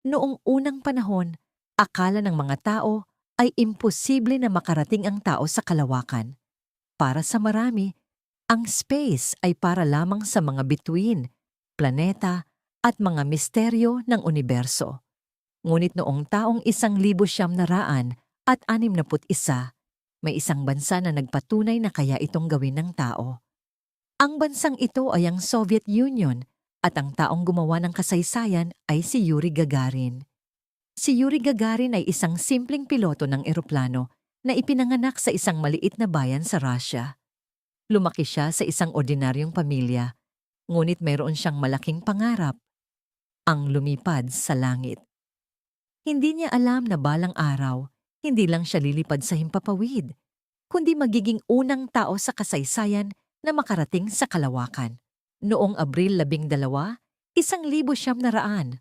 Noong unang panahon, akala ng mga tao ay imposible na makarating ang tao sa kalawakan. Para sa marami, ang space ay para lamang sa mga bituin, planeta, at mga misteryo ng universo. Ngunit noong taong 1961, may isang bansa na nagpatunay na kaya itong gawin ng tao. Ang bansang ito ay ang Soviet Union at ang taong gumawa ng kasaysayan ay si Yuri Gagarin. Si Yuri Gagarin ay isang simpleng piloto ng eroplano na ipinanganak sa isang maliit na bayan sa Russia. Lumaki siya sa isang ordinaryong pamilya, ngunit mayroon siyang malaking pangarap, ang lumipad sa langit. Hindi niya alam na balang araw, hindi lang siya lilipad sa himpapawid, kundi magiging unang tao sa kasaysayan na makarating sa kalawakan. Noong Abril 12, 1961,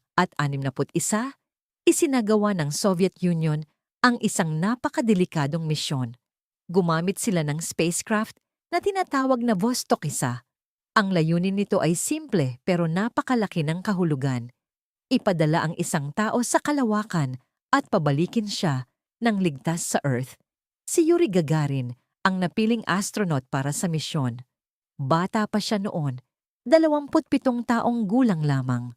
isinagawa ng Soviet Union ang isang napakadelikadong misyon. Gumamit sila ng spacecraft na tinatawag na Vostok 1. Ang layunin nito ay simple pero napakalaki ng kahulugan. Ipadala ang isang tao sa kalawakan at pabalikin siya ng ligtas sa Earth. Si Yuri Gagarin ang napiling astronaut para sa misyon. Bata pa siya noon, 27 taong gulang lamang.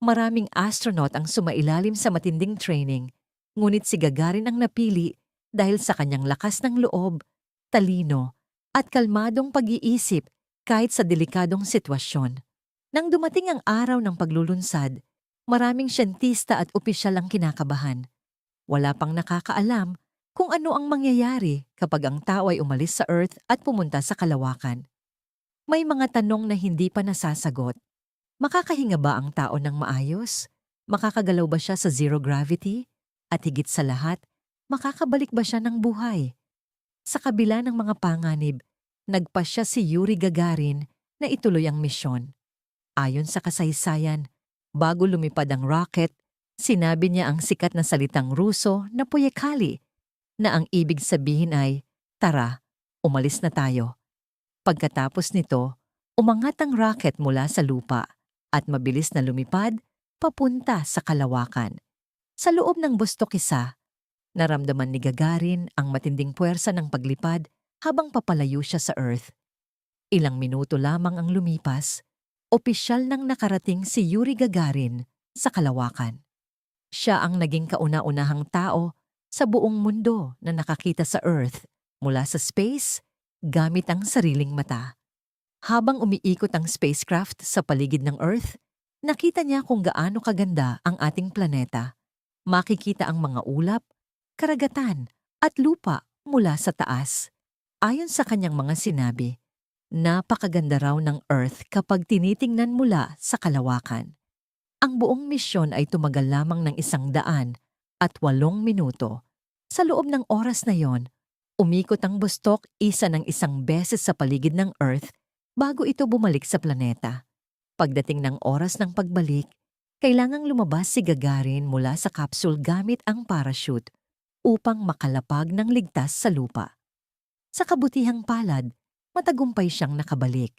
Maraming astronaut ang sumailalim sa matinding training, ngunit si Gagarin ang napili dahil sa kanyang lakas ng loob, talino, at kalmadong pag-iisip kahit sa delikadong sitwasyon. Nang dumating ang araw ng paglulunsad, maraming siyentista at opisyal ang kinakabahan. Wala pang nakakaalam kung ano ang mangyayari kapag ang tao ay umalis sa Earth at pumunta sa kalawakan. May mga tanong na hindi pa nasasagot. Makakahinga ba ang tao ng maayos? Makakagalaw ba siya sa zero gravity? At higit sa lahat, makakabalik ba siya ng buhay? Sa kabila ng mga panganib, nagpasya si Yuri Gagarin na ituloy ang misyon. Ayon sa kasaysayan, bago lumipad ang rocket, sinabi niya ang sikat na salitang Ruso na Poyekali, na ang ibig sabihin ay, "Tara, umalis na tayo." Pagkatapos nito, umangat ang rocket mula sa lupa at mabilis na lumipad papunta sa kalawakan. Sa loob ng Vostok 1, naramdaman ni Gagarin ang matinding puwersa ng paglipad habang papalayo siya sa Earth. Ilang minuto lamang ang lumipas, opisyal nang nakarating si Yuri Gagarin sa kalawakan. Siya ang naging kauna-unahang tao sa buong mundo na nakakita sa Earth mula sa space gamit ang sariling mata. Habang umiikot ang spacecraft sa paligid ng Earth, nakita niya kung gaano kaganda ang ating planeta. Makikita ang mga ulap, karagatan, at lupa mula sa taas. Ayon sa kanyang mga sinabi, napakaganda raw ng Earth kapag tinitingnan mula sa kalawakan. Ang buong misyon ay tumagal lamang ng 108 minuto. Sa loob ng oras na yon, umikot ang Vostok isa ng isang beses sa paligid ng Earth bago ito bumalik sa planeta. Pagdating ng oras ng pagbalik, kailangang lumabas si Gagarin mula sa capsule gamit ang parachute upang makalapag ng ligtas sa lupa. Sa kabutihang palad, matagumpay siyang nakabalik.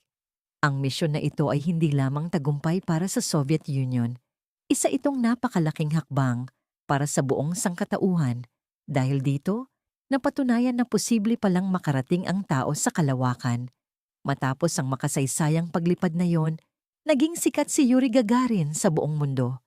Ang misyon na ito ay hindi lamang tagumpay para sa Soviet Union. Isa itong napakalaking hakbang para sa buong sangkatauhan. Dahil dito, napatunayan na posible palang makarating ang tao sa kalawakan. Matapos ang makasaysayang paglipad na yon, naging sikat si Yuri Gagarin sa buong mundo.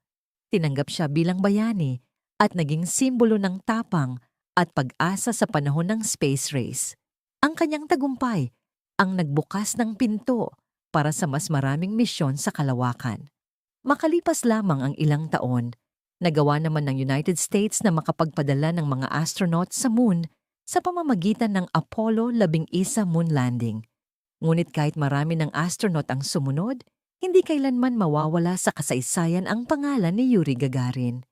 Tinanggap siya bilang bayani at naging simbolo ng tapang at pag-asa sa panahon ng space race. Ang kanyang tagumpay ang nagbukas ng pinto para sa mas maraming misyon sa kalawakan. Makalipas lamang ang ilang taon, nagawa naman ng United States na makapagpadala ng mga astronaut sa Moon sa pamamagitan ng Apollo 11 moon landing. Ngunit kahit marami ng astronaut ang sumunod, hindi kailanman mawawala sa kasaysayan ang pangalan ni Yuri Gagarin.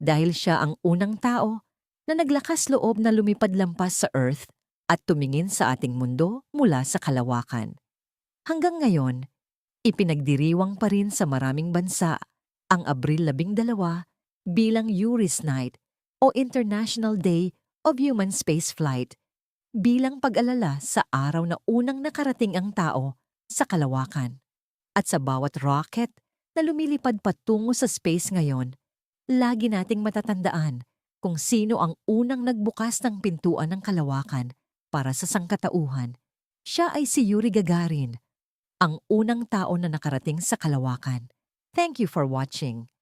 Dahil siya ang unang tao na naglakas loob na lumipad lampas sa Earth at tumingin sa ating mundo mula sa kalawakan. Hanggang ngayon, ipinagdiriwang pa rin sa maraming bansa ang Abril 12 bilang Yuri's Night o International Day of Human Spaceflight, bilang pag-alala sa araw na unang nakarating ang tao sa kalawakan. At sa bawat rocket na lumilipad patungo sa space ngayon, Lagi nating matatandaan kung sino ang unang nagbukas ng pintuan ng kalawakan para sa sangkatauhan. Siya ay si Yuri Gagarin, ang unang tao na nakarating sa kalawakan. Thank you for watching.